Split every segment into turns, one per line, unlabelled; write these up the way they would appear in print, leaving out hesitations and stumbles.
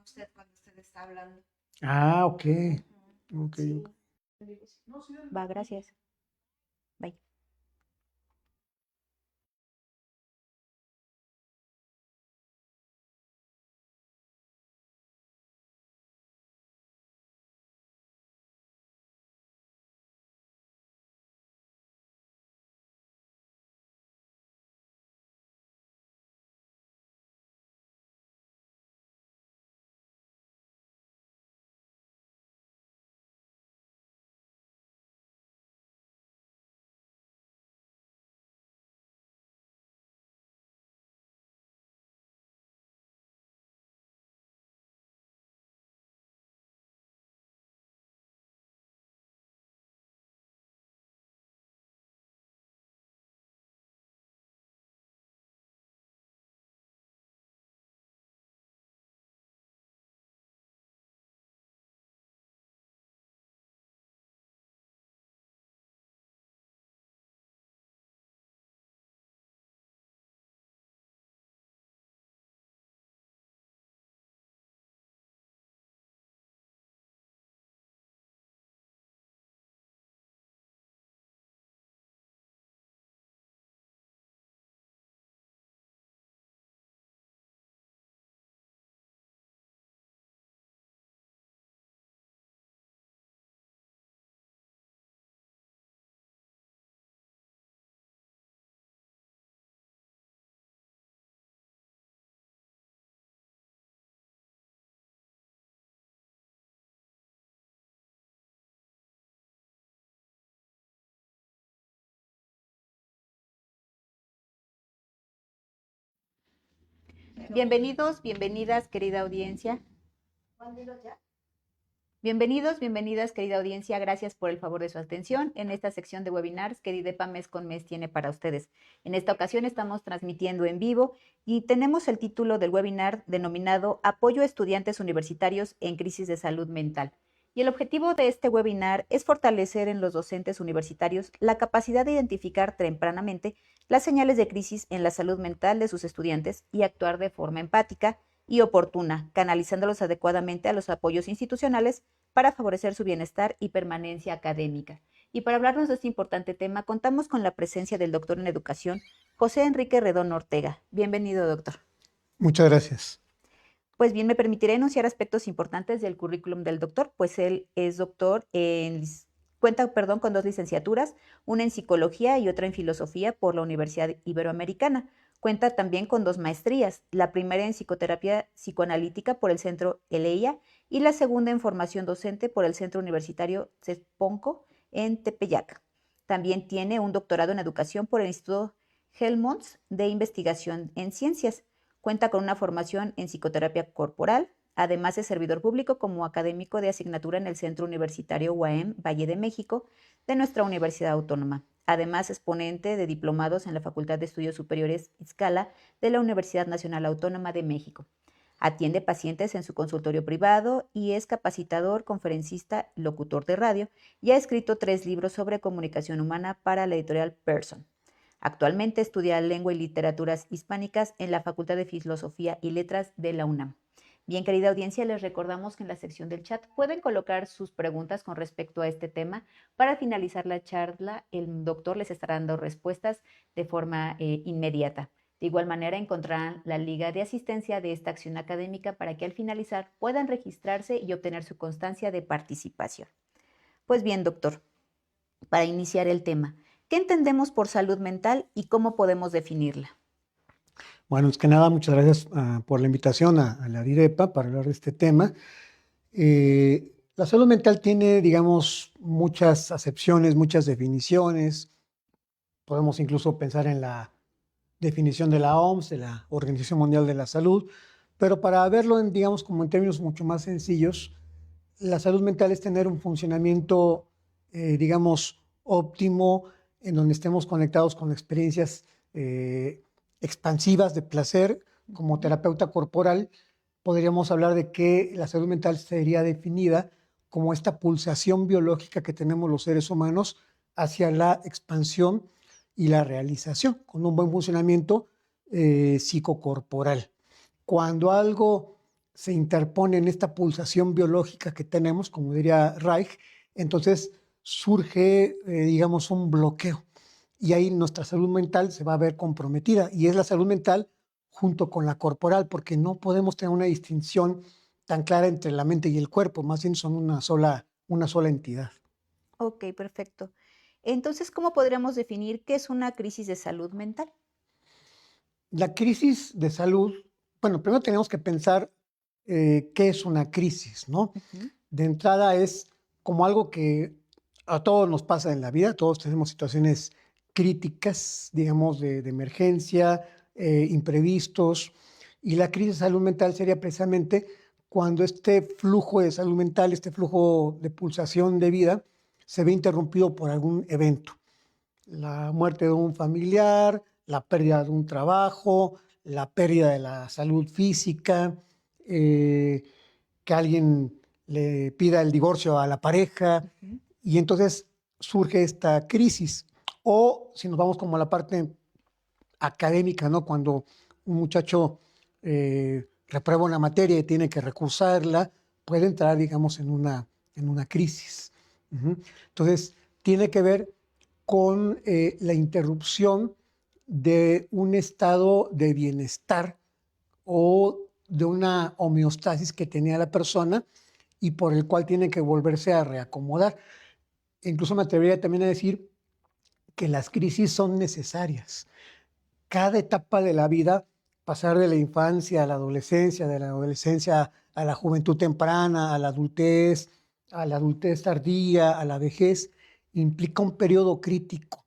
usted cuando usted está hablando.
Ah, ok. Ok.
Sí.
Va, gracias. Bye. Bienvenidos, bienvenidas, querida audiencia. Bienvenidos, bienvenidas, querida audiencia. Gracias por el favor de su atención en esta sección de webinars que DIDEPA mes con mes tiene para ustedes. En esta ocasión estamos transmitiendo en vivo y tenemos el título del webinar denominado Apoyo a estudiantes universitarios en crisis de salud mental. Y el objetivo de este webinar es fortalecer en los docentes universitarios la capacidad de identificar tempranamente las señales de crisis en la salud mental de sus estudiantes y actuar de forma empática y oportuna, canalizándolos adecuadamente a los apoyos institucionales para favorecer su bienestar y permanencia académica. Y para hablarnos de este importante tema, contamos con la presencia del doctor en educación, José Enrique Redón Ortega. Bienvenido, doctor.
Muchas gracias.
Pues bien, me permitiré enunciar aspectos importantes del currículum del doctor, pues él es doctor cuenta con 2 licenciaturas, una en psicología y otra en filosofía por la Universidad Iberoamericana. Cuenta también con 2 maestrías, la primera en psicoterapia psicoanalítica por el Centro Eleia y la segunda en formación docente por el Centro Universitario CESPONCO en Tepeyac. También tiene un doctorado en educación por el Instituto Helmholtz de Investigación en Ciencias. Cuenta con una formación en psicoterapia corporal, además de servidor público como académico de asignatura en el Centro Universitario UAM Valle de México de nuestra Universidad Autónoma. Además, es ponente de diplomados en la Facultad de Estudios Superiores Izcala de la Universidad Nacional Autónoma de México. Atiende pacientes en su consultorio privado y es capacitador, conferencista, locutor de radio y ha escrito 3 libros sobre comunicación humana para la editorial Person. Actualmente estudia lengua y literaturas hispánicas en la Facultad de Filosofía y Letras de la UNAM. Bien, querida audiencia, les recordamos que en la sección del chat pueden colocar sus preguntas con respecto a este tema. Para finalizar la charla, el doctor les estará dando respuestas de forma inmediata. De igual manera, encontrarán la liga de asistencia de esta acción académica para que al finalizar puedan registrarse y obtener su constancia de participación. Pues bien, doctor, para iniciar el tema, ¿qué entendemos por salud mental y cómo podemos definirla?
Bueno, es que nada, muchas gracias por la invitación a la DIDEPA para hablar de este tema. La salud mental tiene, digamos, muchas acepciones, muchas definiciones. Podemos incluso pensar en la definición de la OMS, de la Organización Mundial de la Salud, pero para verlo, digamos, como en términos mucho más sencillos, la salud mental es tener un funcionamiento, digamos, óptimo, en donde estemos conectados con experiencias expansivas de placer. Como terapeuta corporal, podríamos hablar de que la salud mental sería definida como esta pulsación biológica que tenemos los seres humanos hacia la expansión y la realización, con un buen funcionamiento psicocorporal. Cuando algo se interpone en esta pulsación biológica que tenemos, como diría Reich, entonces surge, digamos, un bloqueo. Y ahí nuestra salud mental se va a ver comprometida. Y es la salud mental junto con la corporal, porque no podemos tener una distinción tan clara entre la mente y el cuerpo, más bien son una sola entidad.
Ok, perfecto. Entonces, ¿cómo podríamos definir qué es una crisis de salud mental?
La crisis de salud, bueno, primero tenemos que pensar qué es una crisis, ¿no?
Ujú.
De entrada es como algo que a todos nos pasa en la vida, todos tenemos situaciones críticas, digamos, de emergencia, imprevistos, y la crisis de salud mental sería precisamente cuando este flujo de salud mental, este flujo de pulsación de vida, se ve interrumpido por algún evento. La muerte de un familiar, la pérdida de un trabajo, la pérdida de la salud física, eh, que alguien le pida el divorcio a la pareja
Ujú.
y entonces surge esta crisis. O si nos vamos como a la parte académica, ¿no? Cuando un muchacho reprueba una materia y tiene que recursarla, puede entrar, digamos, en una crisis. Ujú. Entonces, tiene que ver con la interrupción de un estado de bienestar o de una homeostasis que tenía la persona y por el cual tiene que volverse a reacomodar. Incluso me atrevería también a decir que las crisis son necesarias. Cada etapa de la vida, pasar de la infancia a la adolescencia, de la adolescencia a la juventud temprana, a la adultez tardía, a la vejez, implica un periodo crítico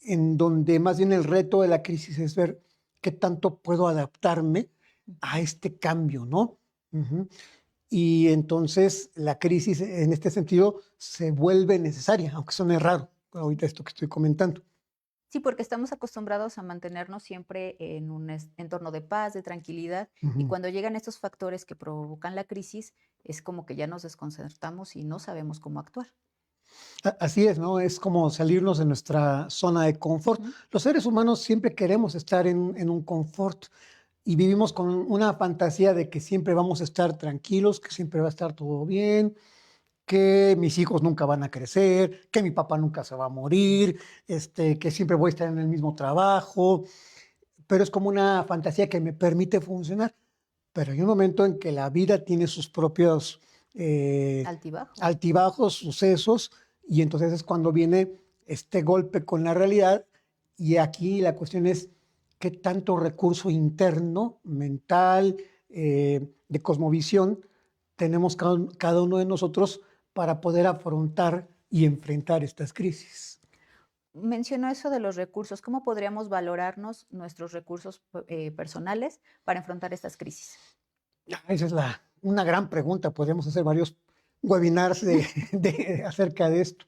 en donde más bien el reto de la crisis es ver qué tanto puedo adaptarme a
Ujú.
este cambio, ¿no? Ujú. Y entonces la crisis en este sentido se vuelve necesaria, aunque suene raro ahorita esto que estoy comentando.
Sí, porque estamos acostumbrados a mantenernos siempre en un entorno de paz, de tranquilidad, y
Ujú.
cuando llegan estos factores que provocan la crisis, es como que ya nos desconcertamos y no sabemos cómo actuar.
Así es, ¿no? Es como salirnos de nuestra zona de confort.
Ujú.
Los seres humanos siempre queremos estar en un confort y vivimos con una fantasía de que siempre vamos a estar tranquilos, que siempre va a estar todo bien, que mis hijos nunca van a crecer, que mi papá nunca se va a morir, que siempre voy a estar en el mismo trabajo, pero es como una fantasía que me permite funcionar. Pero hay un momento en que la vida tiene sus propios eh,
Altibajos.
altibajos, sucesos, y entonces es cuando viene este golpe con la realidad. Y aquí la cuestión es qué tanto recurso interno, mental, de cosmovisión, tenemos cada uno de nosotros para poder afrontar y enfrentar estas crisis.
Mencionó eso de los recursos. ¿Cómo podríamos valorarnos nuestros recursos personales para enfrentar estas crisis?
Esa es una gran pregunta. Podríamos hacer varios webinars acerca de esto.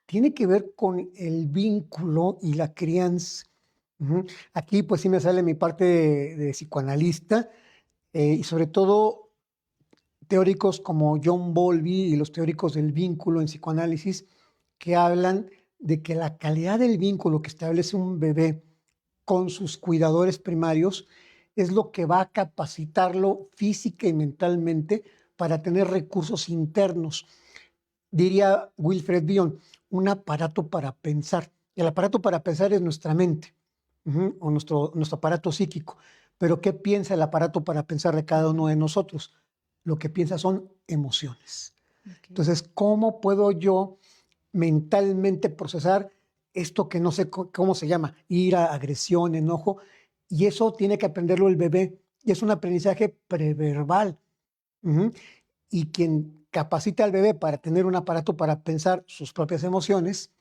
Tiene que ver con el vínculo y la crianza. Ujú. Aquí pues sí me sale mi parte de psicoanalista y sobre todo teóricos como John Bowlby y los teóricos del vínculo en psicoanálisis que hablan de que la calidad del vínculo que establece un bebé con sus cuidadores primarios es lo que va a capacitarlo física y mentalmente para tener recursos internos. Diría Wilfred Bion, un aparato para pensar. El aparato para pensar es nuestra mente, o nuestro aparato psíquico. Pero ¿qué piensa el aparato para pensar de cada uno
Ujú.
de nosotros? Lo que piensa son emociones.
Ok.
Entonces, ¿cómo puedo yo mentalmente procesar esto que no sé cómo se llama? Ira, agresión, enojo. Y eso tiene que aprenderlo el bebé. Y es un aprendizaje preverbal. Ujú. Y quien capacita al bebé para tener un aparato para pensar sus propias emociones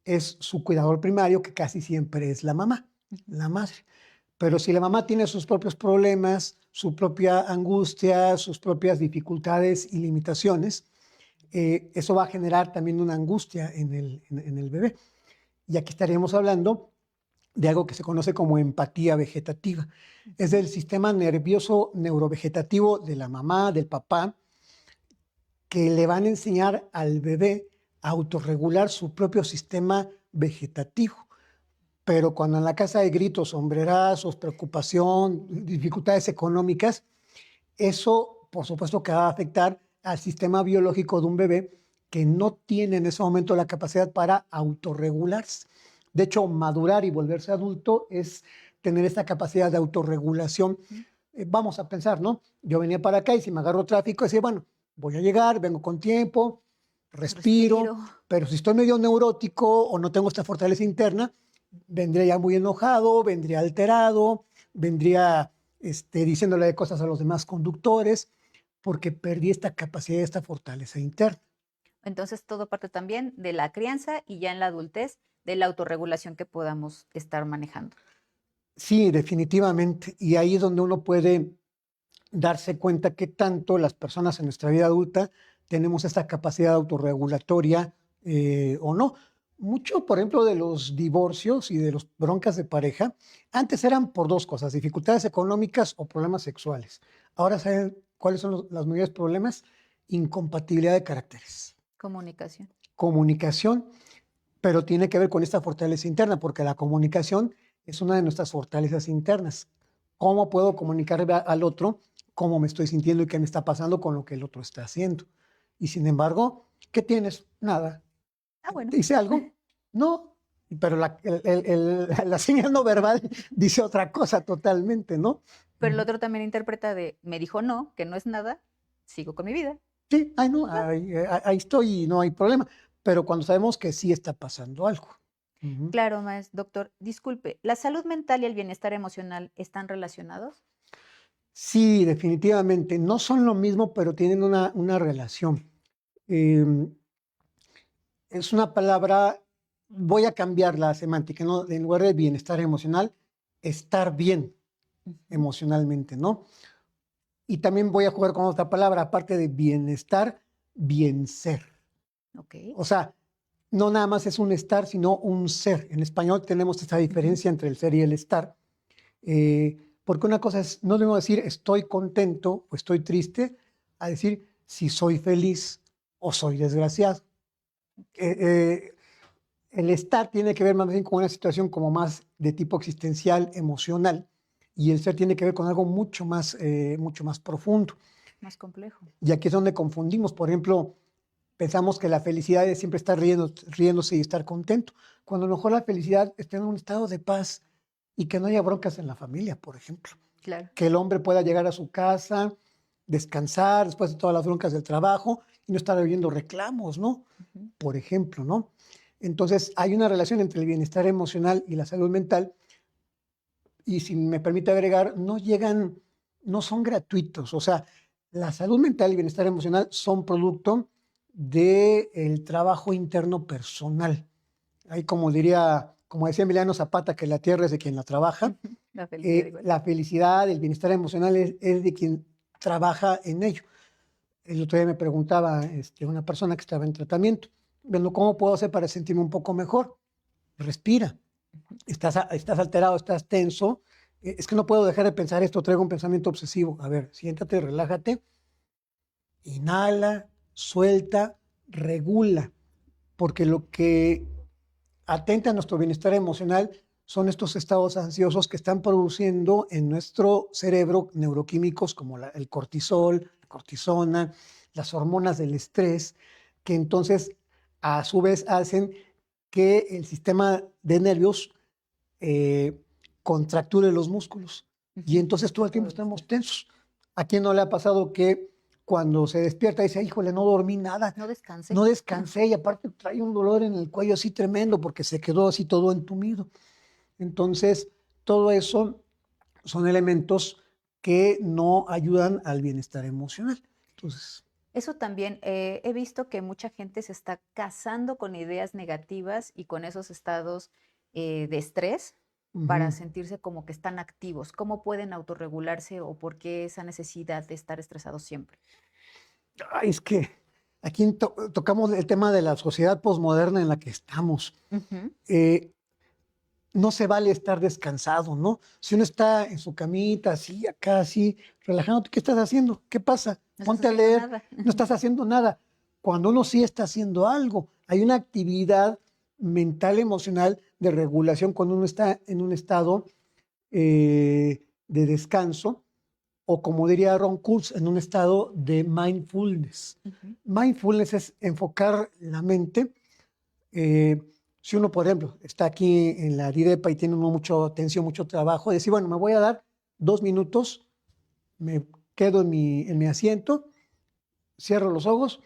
es su cuidador primario, que casi siempre es la mamá,
Ujú.
la madre. Pero si la mamá tiene sus propios problemas, su propia angustia, sus propias dificultades y limitaciones, eso va a generar también una angustia en el bebé. Y aquí estaríamos hablando de algo que se conoce como empatía vegetativa. Es
Ujú.
del sistema nervioso neurovegetativo de la mamá, del papá, que le van a enseñar al bebé a autorregular su propio sistema vegetativo. Pero cuando en la casa hay gritos, sombrerazos, preocupación, dificultades económicas, eso por supuesto que va a afectar al sistema biológico de un bebé que no tiene en ese momento la capacidad para autorregularse. De hecho, madurar y volverse adulto es tener esta capacidad de autorregulación.
Ujú.
Vamos a pensar, ¿no? Yo venía para acá y si me agarro tráfico, decía, bueno, voy a llegar, vengo con tiempo, respiro,
Respiro.
pero si estoy medio neurótico o no tengo esta fortaleza interna, vendría ya muy enojado, vendría alterado, vendría diciéndole cosas a los demás conductores, porque perdí esta capacidad, esta fortaleza interna.
Entonces, todo parte también de la crianza y ya en la adultez de la autorregulación que podamos estar manejando.
Sí, definitivamente. Y ahí es donde uno puede darse cuenta que tanto las personas en nuestra vida adulta tenemos esta capacidad autorregulatoria o no. Mucho, por ejemplo, de los divorcios y de las broncas de pareja, antes eran por dos cosas, dificultades económicas o problemas sexuales. Ahora, ¿saben cuáles son los mayores problemas? Incompatibilidad de caracteres,
Comunicación.
comunicación, pero tiene que ver con esta fortaleza interna, porque la comunicación es una de nuestras fortalezas internas. ¿Cómo puedo comunicarle al otro cómo me estoy sintiendo y qué me está pasando con lo que el otro está haciendo? Y sin embargo, ¿qué tienes? Nada.
Ah, bueno.
¿Te dice algo? No. Pero la señal no verbal dice otra cosa totalmente, ¿no?
Pero el otro también interpreta de, me dijo no, que no es nada, sigo con mi vida.
Sí, ay, no,
Ya.
ahí estoy y no hay problema. Pero cuando sabemos que sí está pasando algo. Ujú.
Claro, doctor, disculpe, ¿la salud mental y el bienestar emocional están relacionados?
Sí, definitivamente. No son lo mismo, pero tienen una relación. Em, es una palabra, voy a cambiar la semántica, ¿no? En lugar de bienestar emocional, estar bien
Ujú.
emocionalmente, ¿no? Y también voy a jugar con otra palabra, aparte de bienestar, bien ser.
Ok.
O sea, no nada más es un estar, sino un ser. En español tenemos esta
Ujú.
diferencia entre el ser y el estar. Porque una cosa es, no debo decir estoy contento o estoy triste, a decir si soy feliz o soy desgraciado. Eh,
Ok.
eh, el estar tiene que ver más bien con una situación como más de tipo existencial, emocional, y el ser tiene que ver con algo mucho más profundo.
Más complejo.
Y aquí es donde confundimos, por ejemplo, pensamos que la felicidad es siempre estar riéndose y estar contento, cuando a lo mejor la felicidad está en un estado de paz y que no haya broncas en la familia, por ejemplo.
Claro.
Que el hombre pueda llegar a su casa, descansar después de todas las broncas del trabajo y no estar oyendo reclamos, ¿no?
Ujú.
Por ejemplo, ¿no? Entonces, hay una relación entre el bienestar emocional y la salud mental y si me permite agregar, no son gratuitos. O sea, la salud mental y el bienestar emocional son producto del trabajo interno personal. Ahí como decía Emiliano Zapata, que la tierra es de quien la trabaja,
Ujú. La felicidad igual.
la felicidad, el bienestar emocional es de quien trabaja en ello. El otro día me preguntaba una persona que estaba en tratamiento, bueno, ¿cómo puedo hacer para sentirme un poco mejor? Respira.
Ujú.
Estás alterado, estás tenso. Es que no puedo dejar de pensar esto, traigo un pensamiento obsesivo. A ver, siéntate, relájate, inhala, suelta, regula, porque lo que atenta a nuestro bienestar emocional son estos estados ansiosos que están produciendo en nuestro cerebro neuroquímicos como el cortisol, la cortisona, las hormonas del estrés, que entonces a su vez hacen que el sistema de nervios eh, contracture los músculos. Y
Ujú.
entonces todo el tiempo
Todo el
estamos
estrés.
tensos. ¿A quién no le ha pasado que cuando se despierta dice, híjole, no dormí nada,
No descansé.
no descansé y aparte trae un dolor en el cuello así tremendo porque se quedó así todo entumido? Entonces, todo eso son elementos que no ayudan al bienestar emocional. Entonces,
Eso también, he visto que mucha gente se está casando con ideas negativas y con esos estados de estrés para
ujú.
sentirse como que están activos. ¿Cómo pueden autorregularse o por qué esa necesidad de estar estresados siempre?
Ay, es que aquí tocamos el tema de la sociedad posmoderna en la que estamos.
Ujú.
Eh, no se vale estar descansado, ¿no? Si uno está en su camita, así, acá, así, relajándote, ¿qué estás haciendo? ¿Qué pasa?
No estás
Ponte a
haciendo
leer,
nada.
no estás haciendo nada. Cuando uno sí está haciendo algo, hay una actividad mental, emocional de regulación cuando uno está en un estado de descanso o como diría Ron Kurz, en un estado de mindfulness.
Ujú.
Mindfulness es enfocar la mente. eh, si uno, por ejemplo, está aquí en la DIREPA y tiene uno mucha tensión, mucho trabajo, decir, bueno, me voy a dar 2 minutos, me quedo en mi asiento, cierro los ojos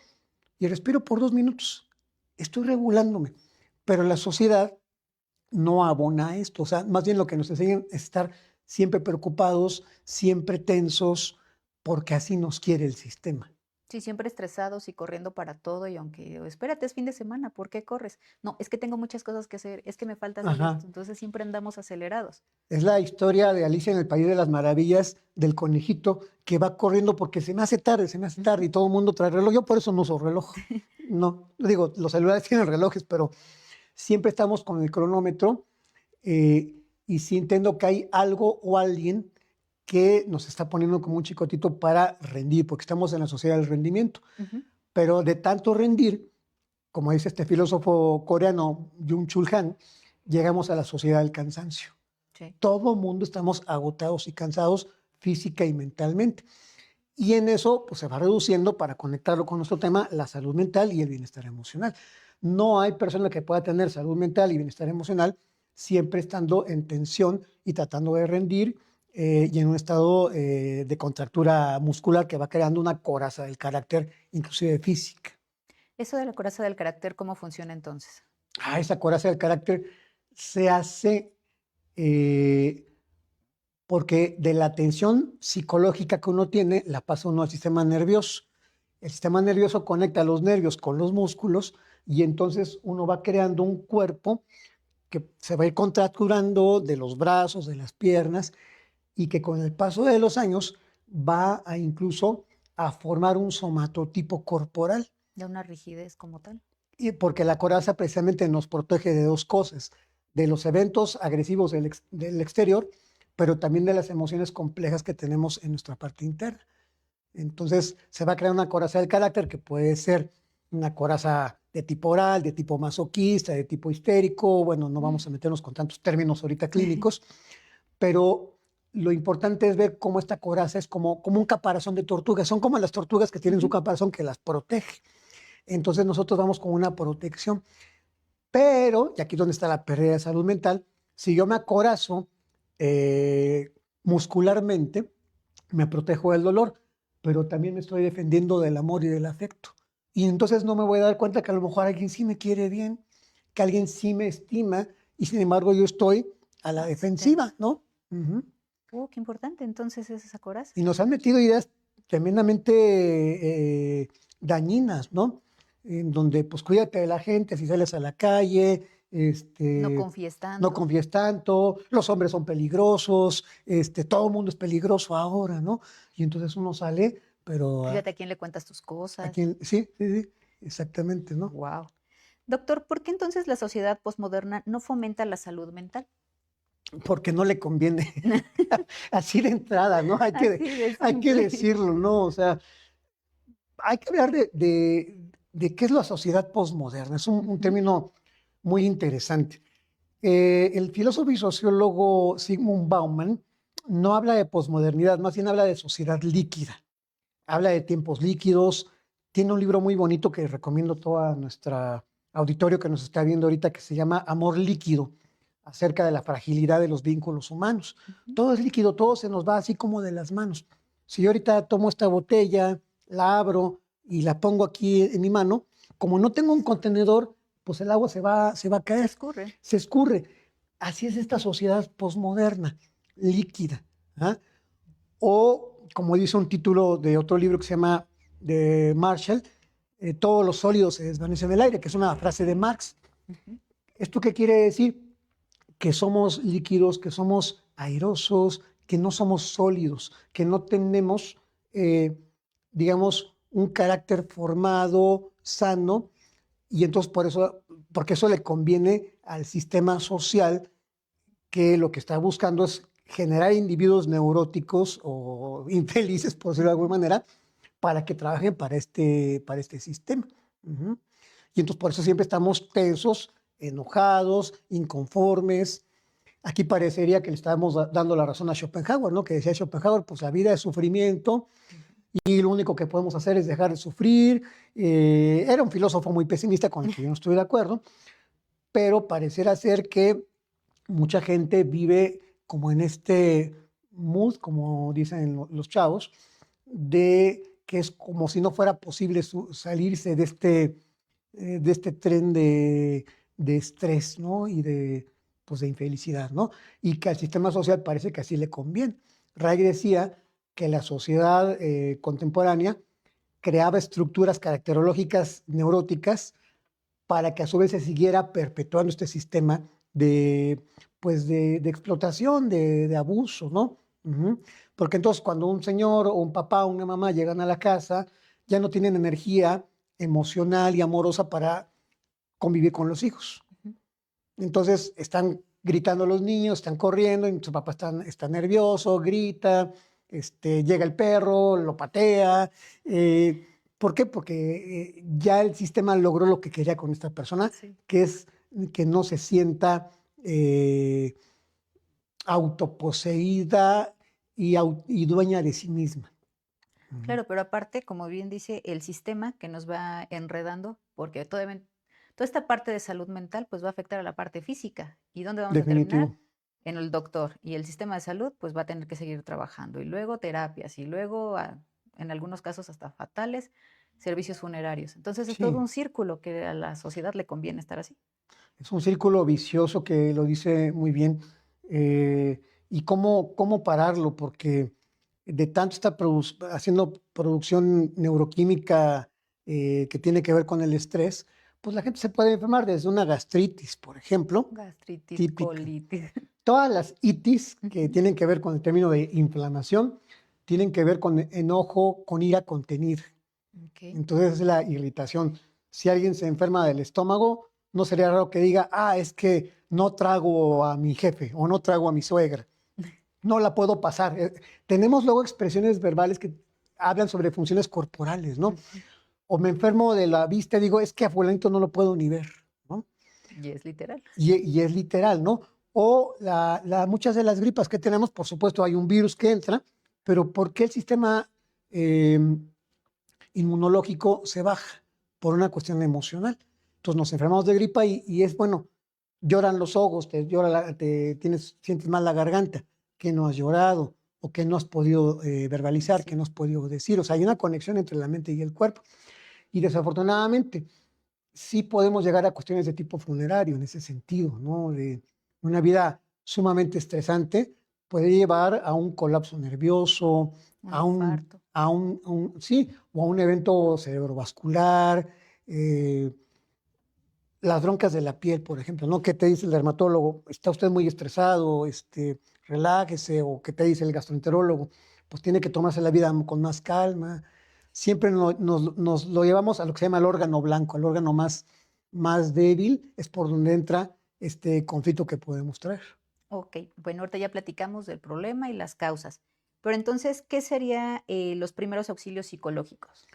y respiro por 2 minutos. Estoy regulándome. Pero la sociedad no abona a esto. O sea, más bien lo que nos enseñan es estar siempre preocupados, siempre tensos, porque así nos quiere el sistema.
Sí, siempre estresados y corriendo para todo, y aunque, espérate, es fin de semana, ¿por qué corres? No, es que tengo muchas cosas que hacer, es que me falta hacer
Ajá.
esto, entonces siempre andamos acelerados.
Es la historia de Alicia en el País de las Maravillas, del conejito que va corriendo porque se me hace tarde, se me hace tarde,
Ujú.
y todo el mundo trae reloj. Yo por eso no uso reloj. No, digo, los celulares tienen relojes, pero siempre estamos con el cronómetro, y sí entiendo que hay algo o alguien que nos está poniendo como un chicotito para rendir, porque estamos en la sociedad del rendimiento.
Ujú.
Pero de tanto rendir, como dice este filósofo coreano Byung-Chul Han, llegamos a la sociedad del cansancio.
Sí.
Todo el mundo estamos agotados y cansados física y mentalmente. Y en eso pues, se va reduciendo, para conectarlo con nuestro tema, la salud mental y el bienestar emocional. No hay persona que pueda tener salud mental y bienestar emocional siempre estando en tensión y tratando de rendir, y en un estado de contractura muscular que va creando una coraza del carácter, inclusive física.
Eso de la coraza del carácter, ¿cómo funciona entonces?
Esa coraza del carácter se hace eh, porque de la tensión psicológica que uno tiene, la pasa uno al sistema nervioso. El sistema nervioso conecta los nervios con los músculos y entonces uno va creando un cuerpo que se va a ir contracturando de los brazos, de las piernas, y que con el paso de los años va a incluso a formar un somatotipo corporal.
¿De una rigidez como tal?
Y porque la coraza precisamente nos protege de dos cosas, de los eventos agresivos del exterior, pero también de las emociones complejas que tenemos en nuestra parte interna. Entonces se va a crear una coraza del carácter que puede ser una coraza de tipo oral, de tipo masoquista, de tipo histérico. Bueno, no
Mm.
vamos a meternos con tantos términos ahorita clínicos, pero lo importante es ver cómo esta coraza es como un caparazón de tortuga. Son como las tortugas que tienen su
Ujú.
caparazón que las protege. Entonces nosotros vamos con una protección. Pero, y aquí es donde está la pérdida de salud mental, si yo me acorazo muscularmente, me protejo del dolor, pero también me estoy defendiendo del amor y del afecto. Y entonces no me voy a dar cuenta que a lo mejor alguien sí me quiere bien, que alguien sí me estima, y sin embargo yo estoy a la
Así tenso.
defensiva, ¿no? Ujú.
Qué importante entonces es esa coraza.
Y nos han metido ideas tremendamente dañinas, ¿no? En donde, pues, cuídate de la gente si sales a la calle,
No confíes
no
tanto.
confíes tanto, los hombres son peligrosos, todo el mundo es peligroso ahora, ¿no? Y entonces uno sale, pero
Fíjate a quién le cuentas tus
a
cosas.
quién, sí, sí, sí, exactamente, ¿no?
Wow. Doctor, ¿por qué entonces la sociedad posmoderna no fomenta la salud mental?
Porque no le conviene. Así de entrada, ¿no?
Así de
Hay que
simple.
decirlo, ¿no? O sea, hay que hablar de qué es la sociedad posmoderna. Es un
Ujú.
término muy interesante. El filósofo y sociólogo Sigmund Bauman no habla de posmodernidad, más bien habla de sociedad líquida. Habla de tiempos líquidos. Tiene un libro muy bonito que recomiendo a toda nuestra auditorio que nos está viendo ahorita, que se llama Amor líquido, acerca de la fragilidad de los vínculos humanos.
Ujú.
Todo es líquido, todo se nos va así como de las manos. Si yo ahorita tomo esta botella, la abro y la pongo aquí en mi mano, como no tengo un contenedor, pues el agua se va a
Se
caer,
escurre.
se escurre. Así es esta sociedad posmoderna, líquida. ¿Ah? O, como dice un título de otro libro que se llama de Marshall, todos los sólidos se desvanecen en el aire, que es una frase de Marx.
Ujú.
¿Esto qué quiere decir? Que somos líquidos, que somos airosos, que no somos sólidos, que no tenemos, eh, digamos, un carácter formado, sano, y entonces porque eso le conviene al sistema social, que lo que está buscando es generar individuos neuróticos o infelices, por decirlo de alguna
Ujú.
manera, para que trabajen para este sistema. Ujú. Y entonces por eso siempre estamos tensos, enojados, inconformes. aquí parecería que le estamos dando la razón a Schopenhauer, ¿no? Que decía Schopenhauer, pues la vida es sufrimiento y lo único que podemos hacer es dejar de sufrir. Era un filósofo muy pesimista con el que yo no estoy de acuerdo, pero pareciera ser que mucha gente vive como en este mood, como dicen los chavos, de que es como si no fuera posible salirse de este tren de estrés, ¿no? Y pues, de infelicidad, ¿no? Y que al sistema social parece que así le conviene. Ray decía que la sociedad contemporánea creaba estructuras caracterológicas neuróticas para que a su vez se siguiera perpetuando este sistema de, pues de explotación, de abuso, ¿no? Ujú. Porque entonces cuando un señor o un papá o una mamá llegan a la casa, ya no tienen energía emocional y amorosa para convivir con los hijos.
Ujú.
Entonces están gritando los niños, están corriendo, y su papá está nervioso, grita, llega el perro, lo patea. ¿Por qué? Porque ya el sistema logró lo que quería con esta persona,
Sí.
que es que no se sienta autoposeída y dueña de sí misma. Ujú.
Claro, pero aparte, como bien dice, el sistema que nos va enredando, porque toda esta parte de salud mental, pues va a afectar a la parte física. ¿Y dónde vamos a terminar?
Definitivo.
En el doctor. Y el sistema de salud, pues va a tener que seguir trabajando. Y luego terapias, y luego, en algunos casos hasta fatales, servicios funerarios. Entonces es todo
Sí.
un círculo que a la sociedad le conviene estar así.
Es un círculo vicioso que lo dice muy bien. ¿Y cómo pararlo? Porque de tanto estar haciendo producción neuroquímica que tiene que ver con el estrés, pues la gente se puede enfermar desde una gastritis, por ejemplo,
Gastritis,
típica.
colitis.
Todas las itis que
Ujú.
tienen que ver con el término de inflamación tienen que ver con enojo, con ira contenida.
Ok.
Entonces es la irritación. Si alguien se enferma del estómago, no sería raro que diga, es que no trago a mi jefe o no trago a mi suegra. No la puedo pasar. Tenemos luego expresiones verbales que hablan sobre funciones corporales, ¿no?
Ujú.
O me enfermo de la vista, digo, es que a fulanito no lo puedo ni ver, ¿no?
Y es literal.
Y es literal, ¿no? O muchas de las gripas que tenemos, por supuesto, hay un virus que entra, pero ¿por qué el sistema eh, inmunológico se baja? Por una cuestión emocional. Entonces nos enfermamos de gripa y es, bueno, lloran los ojos, sientes mal la garganta, que no has llorado o que no has podido verbalizar, que
Sí.
no has podido decir. O sea, hay una conexión entre la mente y el cuerpo. Y desafortunadamente, sí podemos llegar a cuestiones de tipo funerario en ese sentido, ¿no? De una vida sumamente estresante puede llevar a un colapso nervioso,
Un infarto.
sí, o a un evento cerebrovascular, eh, las broncas de la piel, por ejemplo, ¿no? ¿Qué te dice el dermatólogo? ¿Está usted muy estresado? Relájese. ¿O qué te dice el gastroenterólogo? Pues tiene que tomarse la vida con más calma. Siempre nos lo llevamos a lo que se llama el órgano blanco, al órgano más débil, es por donde entra este conflicto que podemos traer.
Ok, bueno, ahorita ya platicamos del problema y las causas. Pero entonces, ¿qué serían los primeros auxilios psicológicos?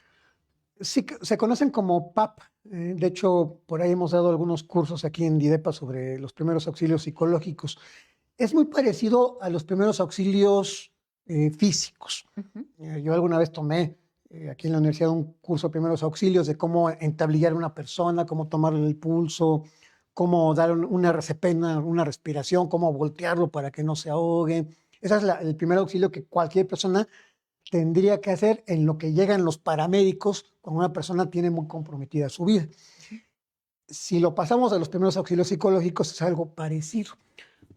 Sí, se conocen como PAP. De hecho, por ahí hemos dado algunos cursos aquí en DIDEPA sobre los primeros auxilios psicológicos. Es muy parecido a los primeros auxilios físicos.
Ujú.
Yo alguna vez tomé aquí en la universidad un curso de primeros auxilios de cómo entablillar a una persona, cómo tomarle el pulso, cómo dar una RCP, una respiración, cómo voltearlo para que no se ahogue. Ese es el primer auxilio que cualquier persona tendría que hacer en lo que llegan los paramédicos cuando una persona tiene muy comprometida su vida.
Ujú.
Si lo pasamos a los primeros auxilios psicológicos, es algo parecido.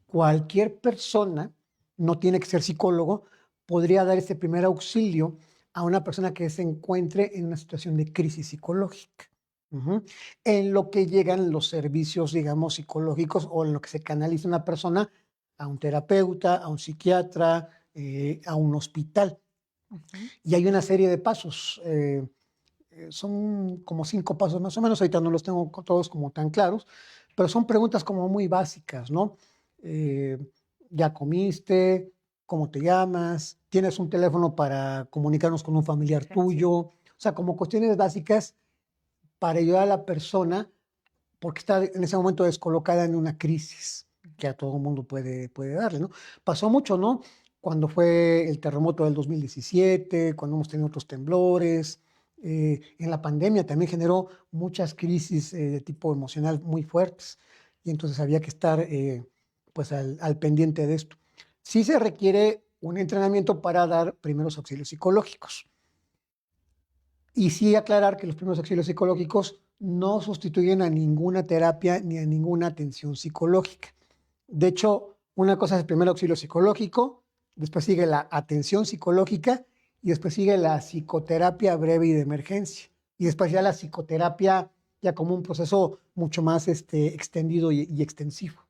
Cualquier persona, no tiene que ser psicólogo, podría dar ese primer auxilio a una persona que se encuentre en una situación de crisis psicológica. Ujú. En lo que llegan los servicios, digamos, psicológicos o en lo que se canaliza una persona a un terapeuta, a un psiquiatra, a un hospital.
Ujú.
Y hay una serie de pasos. Son como 5 pasos más o menos, ahorita no los tengo todos como tan claros, pero son preguntas como muy básicas, ¿no? Eh, ¿Ya comiste? ¿Cómo te llamas? ¿Tienes un teléfono para comunicarnos con un familiar tuyo?
Sí.
O sea, como cuestiones básicas para ayudar a la persona porque está en ese momento descolocada en una crisis. que a todo mundo puede darle, ¿no? Pasó mucho, ¿no? Cuando fue el terremoto del 2017, cuando hemos tenido otros temblores, en la pandemia también generó muchas crisis de tipo emocional muy fuertes y entonces había que estar pues al pendiente de esto. Sí se requiere un entrenamiento para dar primeros auxilios psicológicos. Y sí aclarar que los primeros auxilios psicológicos no sustituyen a ninguna terapia ni a ninguna atención psicológica. De hecho, una cosa es el primer auxilio psicológico, después sigue la atención psicológica y después sigue la psicoterapia breve y de emergencia. Y después ya la psicoterapia ya como un proceso mucho más extendido y extensivo.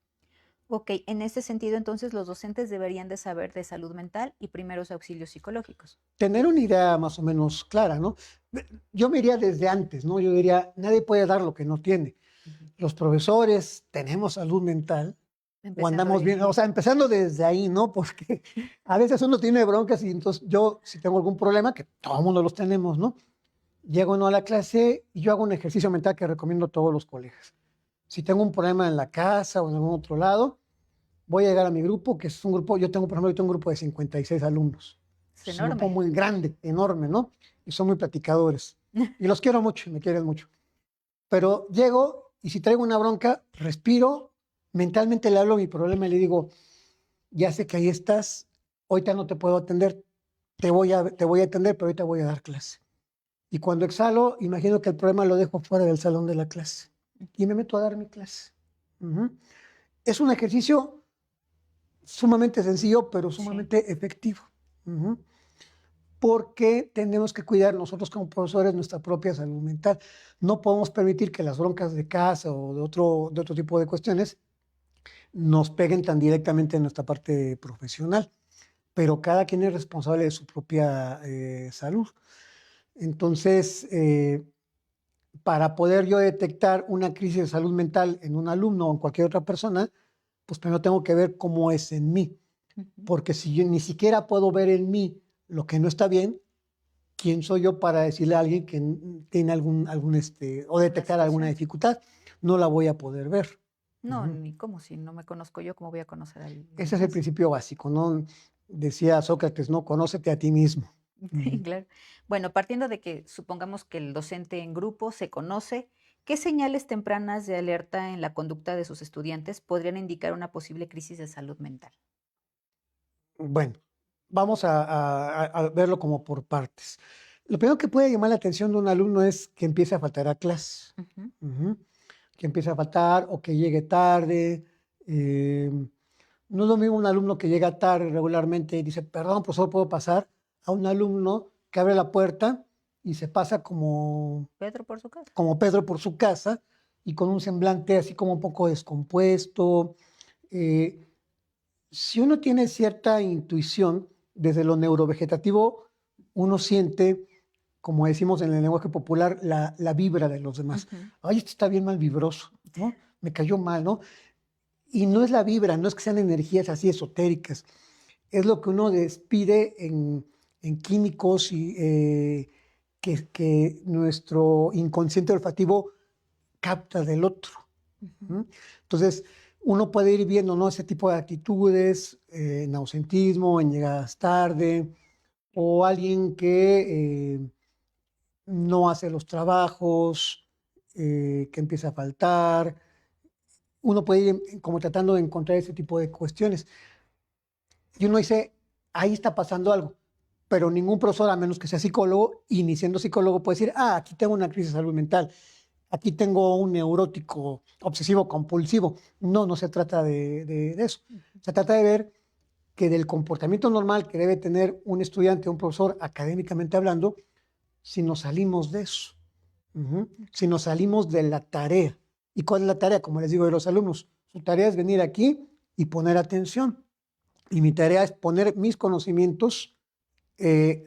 Ok, en ese sentido, entonces los docentes deberían de saber de salud mental y primeros auxilios psicológicos.
Tener una idea más o menos clara, ¿no? Yo me iría desde antes, ¿no? Yo diría, nadie puede dar lo que no tiene.
Ujú.
Los profesores tenemos salud mental o
Empezando
andamos
ahí.
bien, o sea, empezando desde ahí, ¿no? Porque a veces uno tiene broncas y entonces yo, si tengo algún problema, que todo el mundo los tenemos, ¿no? Llego no a la clase y yo hago un ejercicio mental que recomiendo a todos los colegas. Si tengo un problema en la casa o en algún otro lado, voy a llegar a mi grupo, que es un grupo, yo tengo, por ejemplo, yo tengo un grupo de 56 alumnos.
Es
Es un grupo
enorme.
muy grande, enorme, ¿no? Y son muy platicadores. Y los quiero mucho, me quieren mucho. Pero llego y si traigo una bronca, respiro, mentalmente le hablo mi problema y le digo, ya sé que ahí estás, ahorita no te puedo atender, te voy a atender, pero ahorita voy a dar clase. Y cuando exhalo, imagino que el problema lo dejo fuera del salón de la clase y me meto a dar mi clase. Ujú. Es un ejercicio sumamente sencillo, pero
Sí.
sumamente efectivo. Ujú. Porque tenemos que cuidar nosotros como profesores nuestra propia salud mental. No podemos permitir que las broncas de casa o de otro tipo de cuestiones nos peguen tan directamente en nuestra parte profesional, pero cada quien es responsable de su propia salud. Entonces, para poder yo detectar una crisis de salud mental en un alumno o en cualquier otra persona, pues primero tengo que ver cómo es en mí,
Ujú.
porque si yo ni siquiera puedo ver en mí lo que no está bien, ¿quién soy yo para decirle a alguien que tiene o
Una
detectar alguna
situación.
dificultad? No la voy a poder ver.
No,
Ujú.
ni cómo, si no me conozco yo, ¿cómo voy a conocer a los
Ese es el
demás?
principio básico, ¿no? Decía Sócrates, no, conócete a ti mismo.
Sí,
Ujú.
claro. Bueno, partiendo de que supongamos que el docente en grupo se conoce, ¿qué señales tempranas de alerta en la conducta de sus estudiantes podrían indicar una posible crisis de salud mental?
Bueno, vamos a verlo como por partes. Lo primero que puede llamar la atención de un alumno es que empiece a faltar a clases.
Ujú.
Ujú. Que empiece a faltar o que llegue tarde. eh, no es lo mismo un alumno que llega tarde regularmente y dice, perdón, profesor, ¿puedo pasar? A un alumno que abre la puerta y se pasa como,
Pedro por su casa.
como Pedro por su casa y con un semblante así como un poco descompuesto. Eh, si uno tiene cierta intuición, desde lo neurovegetativo, uno siente, como decimos en el lenguaje popular, la vibra de los demás.
Ujú.
Ay, este está bien mal vibroso, ¿no? Me cayó mal, ¿no? Y no es la vibra, no es que sean energías así esotéricas, es lo que uno despide en químicos y que nuestro inconsciente olfativo capta del otro.
Ujú.
¿M? Entonces, uno puede ir viendo, ¿no? Ese tipo de actitudes, en ausentismo, en llegadas tarde, o alguien que no hace los trabajos, que empieza a faltar. Uno puede ir como tratando de encontrar ese tipo de cuestiones. Y uno dice, ahí está pasando algo. Pero ningún profesor, a menos que sea psicólogo, y ni siendo psicólogo, puede decir, aquí tengo una crisis de salud mental, aquí tengo un neurótico obsesivo compulsivo. No, no se trata de eso. Se trata de ver que del comportamiento normal que debe tener un estudiante, un profesor, académicamente hablando, si nos salimos de eso, si nos salimos de la tarea. ¿Y cuál es la tarea? Como les digo de los alumnos, su tarea es venir aquí y poner atención. Y mi tarea es poner mis conocimientos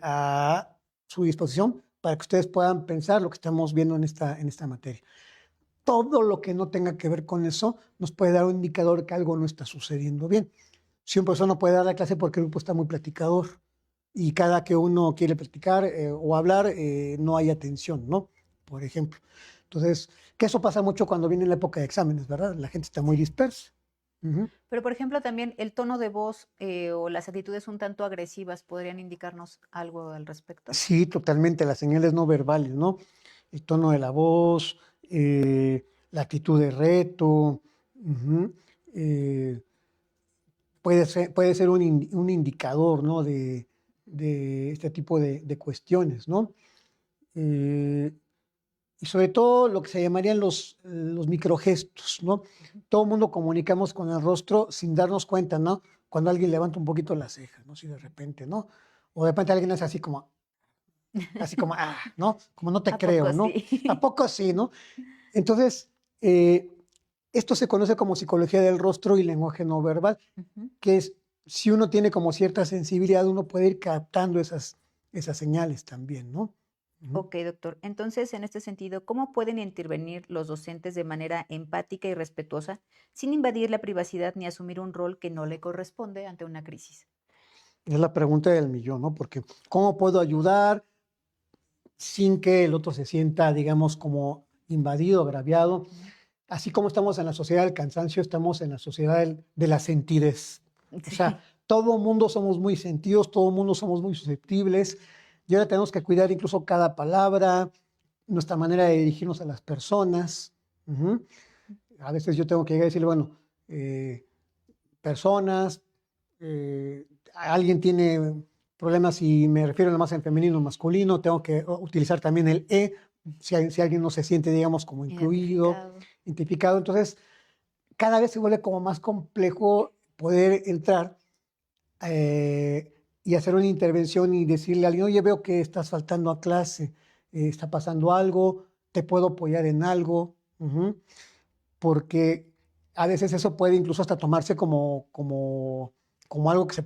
a su disposición para que ustedes puedan pensar lo que estamos viendo en esta materia. Todo lo que no tenga que ver con eso nos puede dar un indicador que algo no está sucediendo bien. Si un profesor no puede dar la clase porque el grupo está muy platicador y cada que uno quiere platicar o hablar no hay atención, ¿no? Por ejemplo. Entonces, que eso pasa mucho cuando viene la época de exámenes, ¿verdad? La gente está muy
Sí.
dispersa. Ujú.
Pero, por ejemplo, también el tono de voz, o las actitudes un tanto agresivas, ¿podrían indicarnos algo al respecto?
Sí, totalmente, las señales no verbales, ¿no? El tono de la voz, la actitud de reto, ujú, eh, puede ser un indicador, ¿no? De este tipo de cuestiones, ¿no? Eh, y sobre todo lo que se llamarían los microgestos, ¿no?
Ujú.
Todo el mundo comunicamos con el rostro sin darnos cuenta, ¿no? Cuando alguien levanta un poquito la ceja, ¿no? Si de repente, ¿no? O de repente alguien hace así como, ¿no? Como no te
¿A poco
creo, ¿no? ¿A
sí?
poco sí, no? Entonces, eh, esto se conoce como psicología del rostro y lenguaje no verbal,
Ujú.
que es, si uno tiene como cierta sensibilidad, uno puede ir captando esas señales también, ¿no? Ujú.
Ok, doctor. Entonces, en este sentido, ¿cómo pueden intervenir los docentes de manera empática y respetuosa sin invadir la privacidad ni asumir un rol que no le corresponde ante una crisis?
Es la pregunta del millón, ¿no? Porque ¿cómo puedo ayudar sin que el otro se sienta, digamos, como invadido, agraviado?
Ujú.
Así como estamos en la sociedad del cansancio, estamos en la sociedad de la sentidez. O sea,
Sí,
todo mundo somos muy sentidos, todo mundo somos muy susceptibles y ahora tenemos que cuidar incluso cada palabra, nuestra manera de dirigirnos a las personas. Ujú. A veces yo tengo que llegar y decirle, bueno, eh, personas, alguien tiene problemas y me refiero nada más en femenino o masculino, tengo que utilizar también el si alguien no se siente, digamos, como incluido,
identificado.
identificado. Entonces, cada vez se vuelve como más complejo poder entrar y hacer una intervención y decirle a alguien, oye, veo que estás faltando a clase, está pasando algo, te puedo apoyar en algo. Ujú. Porque a veces eso puede incluso hasta tomarse como algo que se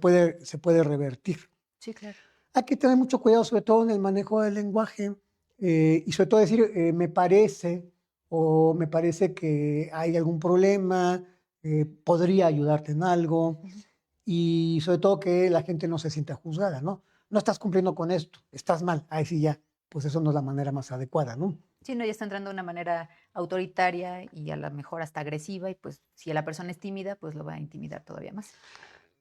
puede revertir.
Sí, claro.
Hay que tener mucho cuidado, sobre todo en el manejo del lenguaje, y sobre todo decir, me parece, o me parece que hay algún problema, podría ayudarte en algo,
Ujú.
y sobre todo que la gente no se sienta juzgada, ¿no? No estás cumpliendo con esto, estás mal, ahí sí ya, pues eso no es la manera más adecuada, ¿no?
Sí, no, ya está entrando de una manera autoritaria y a lo mejor hasta agresiva, y pues si la persona es tímida, pues lo va a intimidar todavía más.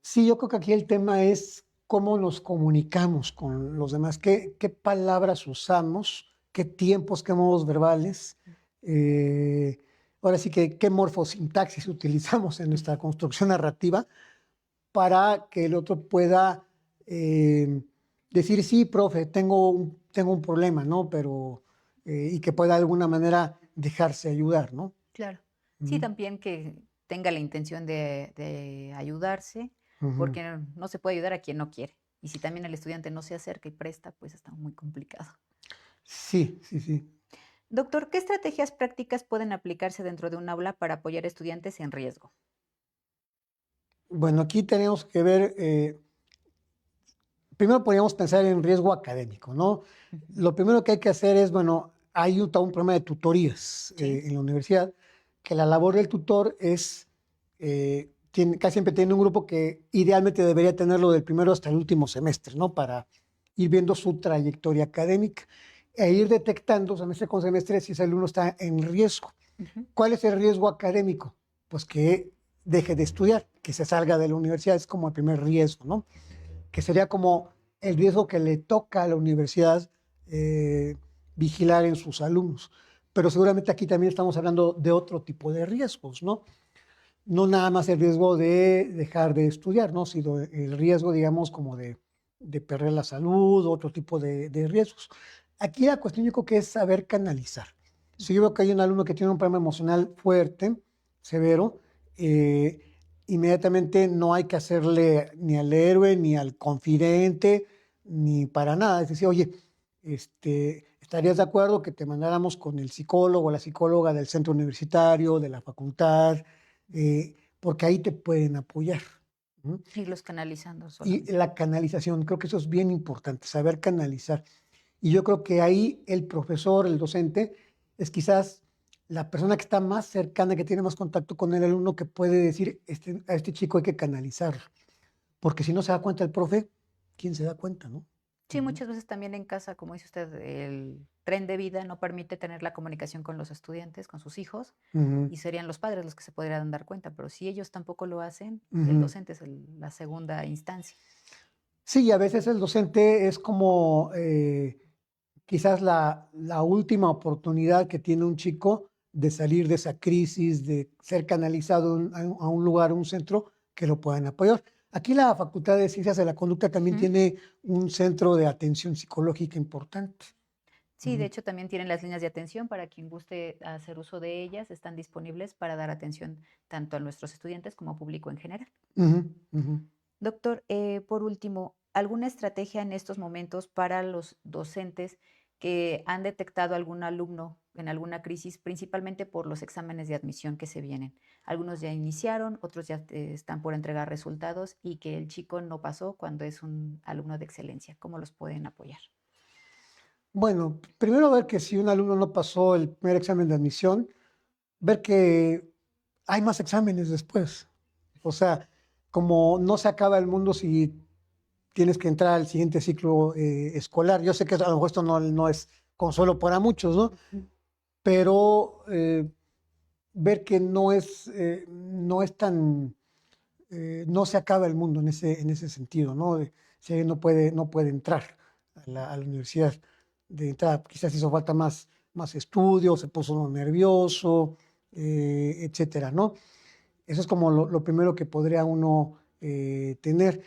Sí, yo creo que aquí el tema es cómo nos comunicamos con los demás, qué palabras usamos, qué tiempos, qué modos verbales. eh, Ahora sí que qué morfosintaxis utilizamos en nuestra construcción narrativa para que el otro pueda decir, sí, profe, tengo un problema, ¿no? Pero, y que pueda de alguna manera dejarse ayudar, ¿no?
Claro. Sí,
Ujú,
también que tenga la intención de ayudarse,
ujú.
porque no se puede ayudar a quien no quiere. Y si también el estudiante no se acerca y presta, pues está muy complicado.
Sí, sí, sí.
Doctor, ¿qué estrategias prácticas pueden aplicarse dentro de un aula para apoyar estudiantes en riesgo?
Bueno, aquí tenemos que ver, primero podríamos pensar en riesgo académico, ¿no?
Ujú.
Lo primero que hay que hacer es, bueno, hay todo un programa de tutorías
Sí.
en la universidad, que la labor del tutor es, casi siempre tiene un grupo que idealmente debería tenerlo del primero hasta el último semestre, ¿no? Para ir viendo su trayectoria académica e ir detectando semestre con semestre si ese alumno está en riesgo.
Ujú.
¿Cuál es el riesgo académico? Pues que deje de estudiar, que se salga de la universidad, es como el primer riesgo, ¿no? Que sería como el riesgo que le toca a la universidad eh, vigilar en sus alumnos. Pero seguramente aquí también estamos hablando de otro tipo de riesgos, ¿no? No nada más el riesgo de dejar de estudiar, ¿no? Sino el riesgo, digamos, como de perder la salud, otro tipo de riesgos. Aquí la cuestión yo creo que es saber canalizar. Si yo veo que hay un alumno que tiene un problema emocional fuerte, severo, eh, inmediatamente no hay que hacerle ni al héroe, ni al confidente, ni para nada. Es decir, oye, ¿estarías de acuerdo que te mandáramos con el psicólogo o la psicóloga del centro universitario, de la facultad? Porque ahí te pueden apoyar. ¿No?
Irlos canalizando
Y
solamente.
la canalización, creo que eso es bien importante, saber canalizar. Y yo creo que ahí el profesor, el docente, es quizás la persona que está más cercana, que tiene más contacto con el alumno, que puede decir, a este chico hay que canalizarlo. Porque si no se da cuenta el profe, ¿quién se da cuenta, no?
Sí, muchas veces también en casa, como dice usted, el tren de vida no permite tener la comunicación con los estudiantes, con sus hijos,
Ujú,
y serían los padres los que se podrían dar cuenta, pero si ellos tampoco lo hacen, el
ujú.
docente es la segunda instancia.
Sí, y a veces el docente es como quizás la última oportunidad que tiene un chico de salir de esa crisis, de ser canalizado a un lugar, un centro que lo puedan apoyar. Aquí la Facultad de Ciencias de la Conducta también
Ujú.
tiene un centro de atención psicológica importante.
Sí, de
Ujú,
hecho también tienen las líneas de atención para quien guste hacer uso de ellas, están disponibles para dar atención tanto a nuestros estudiantes como público en general.
ujú, ujú.
Doctor, por último, ¿alguna estrategia en estos momentos para los docentes que han detectado algún alumno en alguna crisis, principalmente por los exámenes de admisión que se vienen? Algunos ya iniciaron, otros ya están por entregar resultados y que el chico no pasó cuando es un alumno de excelencia. ¿Cómo los pueden apoyar?
Bueno, primero ver que si un alumno no pasó el primer examen de admisión, ver que hay más exámenes después. O sea, como no se acaba el mundo si tienes que entrar al siguiente ciclo escolar. Yo sé que a lo mejor esto no es consuelo para muchos, ¿no?
Ujú.
Pero ver que no es tan, no se acaba el mundo en ese sentido, ¿no? Si alguien no puede entrar a la universidad de entrada, quizás hizo falta más estudio, se puso uno nervioso, etcétera, ¿no? Eso es como lo primero que podría uno tener.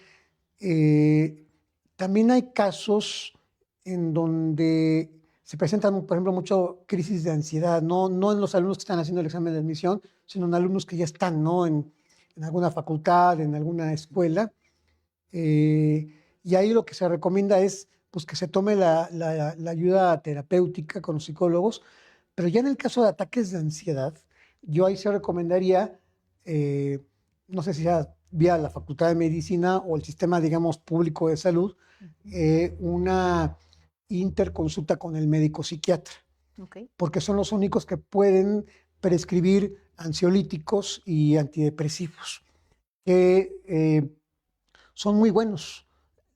Eh, También hay casos en donde se presentan, por ejemplo, mucho crisis de ansiedad, no en los alumnos que están haciendo el examen de admisión, sino en alumnos que ya están, ¿no? En alguna facultad, en alguna escuela. Eh, y ahí lo que se recomienda es pues, que se tome la ayuda terapéutica con los psicólogos, pero ya en el caso de ataques de ansiedad, yo ahí se recomendaría, eh, no sé si sea vía la Facultad de Medicina o el sistema, digamos, público de salud,
Ujú.
una interconsulta con el médico psiquiatra,
Ok,
porque son los únicos que pueden prescribir ansiolíticos y antidepresivos, que son muy buenos.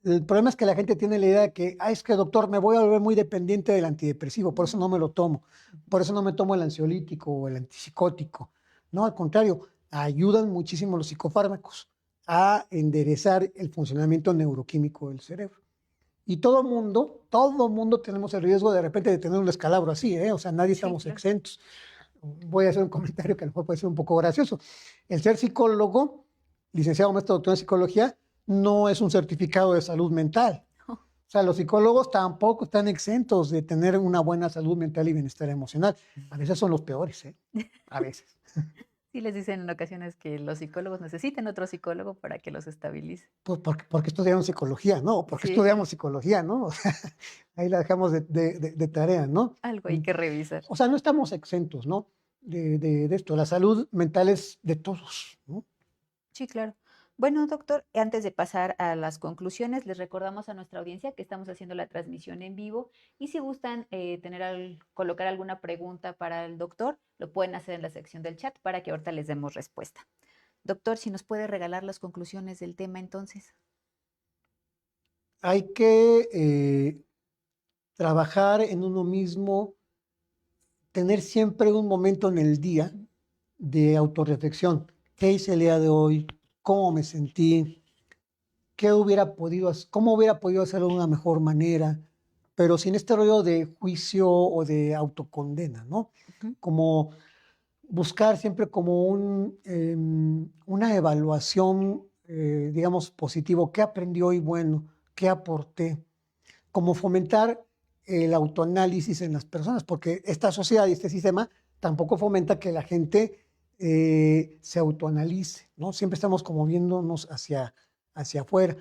El problema es que la gente tiene la idea de que, es que doctor, me voy a volver muy dependiente del antidepresivo, por eso no me lo tomo, por eso no me tomo el ansiolítico o el antipsicótico. No, al contrario, ayudan muchísimo los psicofármacos a enderezar el funcionamiento neuroquímico del cerebro. Y todo mundo tenemos el riesgo de repente de tener un descalabro así, ¿eh? O sea, nadie
sí,
estamos
claro.
exentos. Voy a hacer un comentario que a lo mejor puede ser un poco gracioso. El ser psicólogo, licenciado maestro doctor en psicología, no es un certificado de salud mental. O sea, los psicólogos tampoco están exentos de tener una buena salud mental y bienestar emocional. A veces son los peores, ¿eh? A veces.
Sí les dicen en ocasiones que los psicólogos necesitan otro psicólogo para que los estabilice.
Pues porque estudiaron psicología, ¿no? Porque
Sí,
estudiamos psicología, ¿no? O sea, ahí la dejamos de tarea, ¿no?
algo hay que revisar.
O sea, no estamos exentos, ¿no? De esto. La salud mental es de todos, ¿no?
Sí, claro. Bueno, doctor, antes de pasar a las conclusiones, les recordamos a nuestra audiencia que estamos haciendo la transmisión en vivo y si gustan colocar alguna pregunta para el doctor, lo pueden hacer en la sección del chat para que ahorita les demos respuesta. Doctor, si nos puede regalar las conclusiones del tema entonces.
Hay que trabajar en uno mismo, tener siempre un momento en el día
Ujú.
de autorreflexión. ¿Qué hice el día de hoy? ¿Cómo me sentí? ¿Cómo hubiera podido hacerlo de una mejor manera? Pero sin este rollo de juicio o de autocondena, ¿no?
Ujú.
Como buscar siempre como una evaluación, digamos, positivo. ¿Qué aprendí hoy bueno? ¿Qué aporté? Como fomentar el autoanálisis en las personas, porque esta sociedad y este sistema tampoco fomenta que la gente se autoanalice, ¿no? Siempre estamos como viéndonos hacia afuera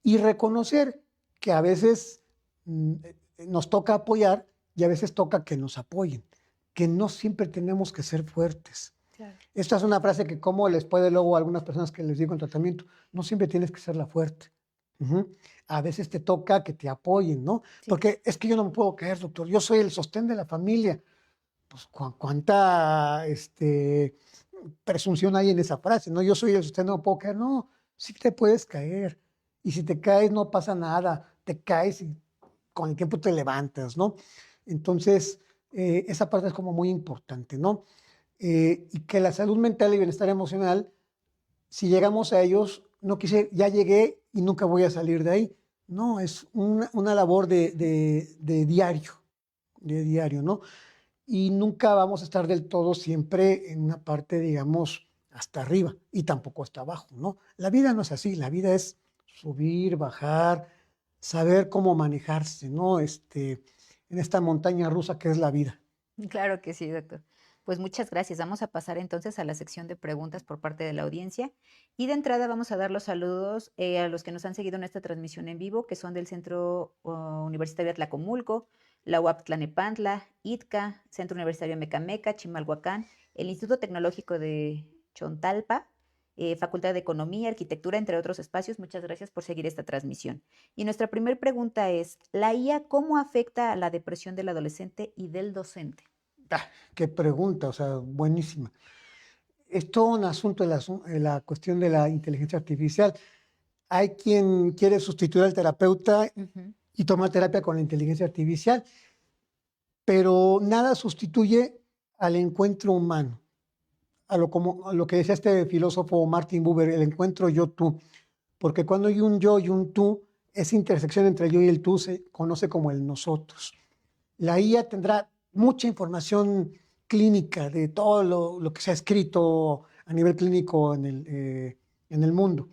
y reconocer que a veces nos toca apoyar y a veces toca que nos apoyen, que no siempre tenemos que ser fuertes.
Claro.
Esta es una frase que como les puede luego a algunas personas que les digo en tratamiento, no siempre tienes que ser la fuerte. Ujú. A veces te toca que te apoyen, ¿no?
Sí.
Porque es que yo no me puedo caer, doctor, yo soy el sostén de la familia. Pues cuánta presunción hay en esa frase, ¿no? Yo soy el sostén, no me puedo caer. No, sí te puedes caer. Y si te caes no pasa nada. te caes y con el tiempo te levantas, ¿no? Entonces, esa parte es como muy importante, ¿no? Y que la salud mental y bienestar emocional, si llegamos a ellos, no quise, ya llegué y nunca voy a salir de ahí. No, es una labor de diario, ¿no? Y nunca vamos a estar del todo siempre en una parte, digamos, hasta arriba y tampoco hasta abajo, ¿no? La vida no es así, la vida es subir, bajar, saber cómo manejarse, ¿no? En esta montaña rusa que es la vida.
Claro que sí, doctor. Pues muchas gracias. Vamos a pasar entonces a la sección de preguntas por parte de la audiencia. Y de entrada vamos a dar los saludos a los que nos han seguido en esta transmisión en vivo, que son del Centro Universitario Atlacomulco, la UAP Tlanepantla, ITCA, Centro Universitario Mecameca, Chimalhuacán, el Instituto Tecnológico de Chontalpa, Facultad de Economía, Arquitectura, entre otros espacios. Muchas gracias por seguir esta transmisión. Y nuestra primera pregunta es, ¿la IA cómo afecta a la depresión del adolescente y del docente?
Ah, qué pregunta, o sea, buenísima. Es todo un asunto la cuestión de la inteligencia artificial. Hay quien quiere sustituir al terapeuta
Ujú.
y tomar terapia con la inteligencia artificial, pero nada sustituye al encuentro humano, a lo que decía este filósofo Martin Buber, el encuentro yo-tú, porque cuando hay un yo y un tú, esa intersección entre el yo y el tú se conoce como el nosotros. La IA tendrá mucha información clínica de todo lo que se ha escrito a nivel clínico en el mundo,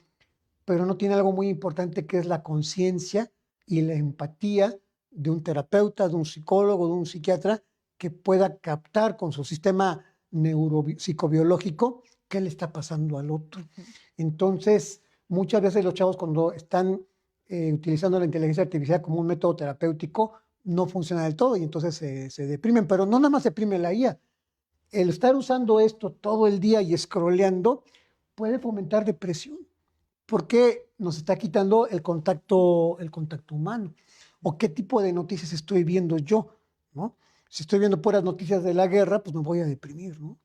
pero no tiene algo muy importante que es la conciencia y la empatía de un terapeuta, de un psicólogo, de un psiquiatra que pueda captar con su sistema neuropsicobiológico qué le está pasando al otro.
Ujú.
Entonces, muchas veces los chavos cuando están utilizando la inteligencia artificial como un método terapéutico, no funciona del todo y entonces se deprimen, pero no nada más se deprime la IA. El estar usando esto todo el día y scrolleando puede fomentar depresión porque nos está quitando el contacto humano. ¿O qué tipo de noticias estoy viendo yo? ¿No? Si estoy viendo puras noticias de la guerra, pues me voy a deprimir, ¿no?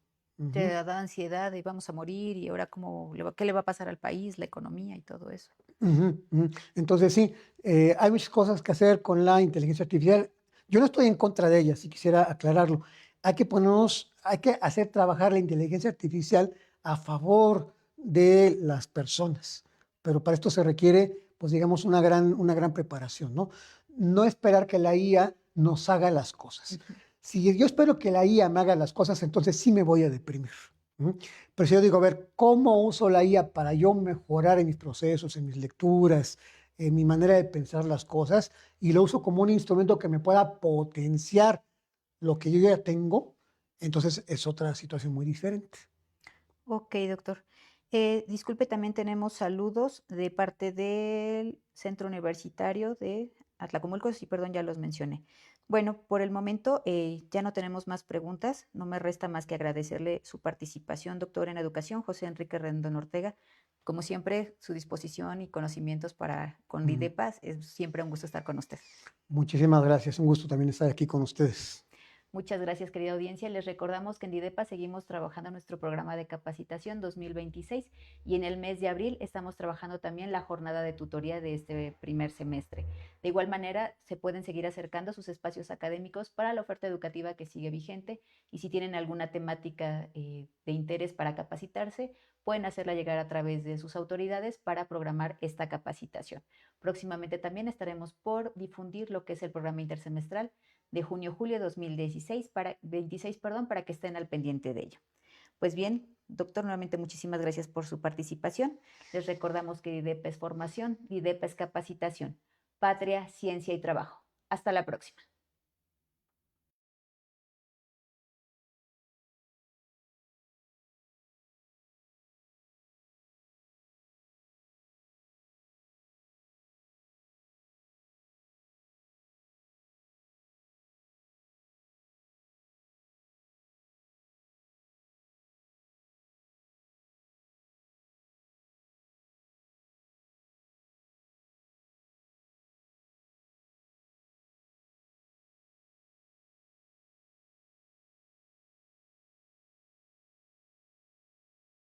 Te
Ujú,
da ansiedad y vamos a morir y ahora qué le va a pasar al país, la economía y todo eso.
ujú, ujú. Entonces sí, hay muchas cosas que hacer con la inteligencia artificial. Yo no estoy en contra de ella, si quisiera aclararlo. Hay que hacer trabajar la inteligencia artificial a favor de las personas, pero para esto se requiere, pues digamos, una gran preparación, ¿no? No esperar que la IA nos haga las cosas.
Ujú.
Si yo espero que la IA me haga las cosas, entonces sí me voy a deprimir. ¿Mm? Pero si yo digo, a ver, ¿cómo uso la IA para yo mejorar en mis procesos, en mis lecturas, en mi manera de pensar las cosas? Y lo uso como un instrumento que me pueda potenciar lo que yo ya tengo, entonces es otra situación muy diferente.
Ok, doctor. Disculpe, también tenemos saludos de parte del Centro Universitario de Atlacomulco, sí, perdón, ya los mencioné. Bueno, por el momento ya no tenemos más preguntas. No me resta más que agradecerle su participación, doctor en educación, José Enrique Rendón Ortega. Como siempre, su disposición y conocimientos para con
Mm.
LIDEPAS. Es siempre un gusto estar con usted.
Muchísimas gracias, un gusto también estar aquí con ustedes.
Muchas gracias, querida audiencia. Les recordamos que en DIDEPA seguimos trabajando en nuestro programa de capacitación 2026 y en el mes de abril estamos trabajando también la jornada de tutoría de este primer semestre. De igual manera, se pueden seguir acercando a sus espacios académicos para la oferta educativa que sigue vigente y si tienen alguna temática de interés para capacitarse, pueden hacerla llegar a través de sus autoridades para programar esta capacitación. Próximamente también estaremos por difundir lo que es el programa intersemestral de junio-julio de 2016 26, perdón, para que estén al pendiente de ello. Pues bien, doctor, nuevamente muchísimas gracias por su participación. Les recordamos que IDEPA es formación, IDEPA es capacitación, patria, ciencia y trabajo. Hasta la próxima.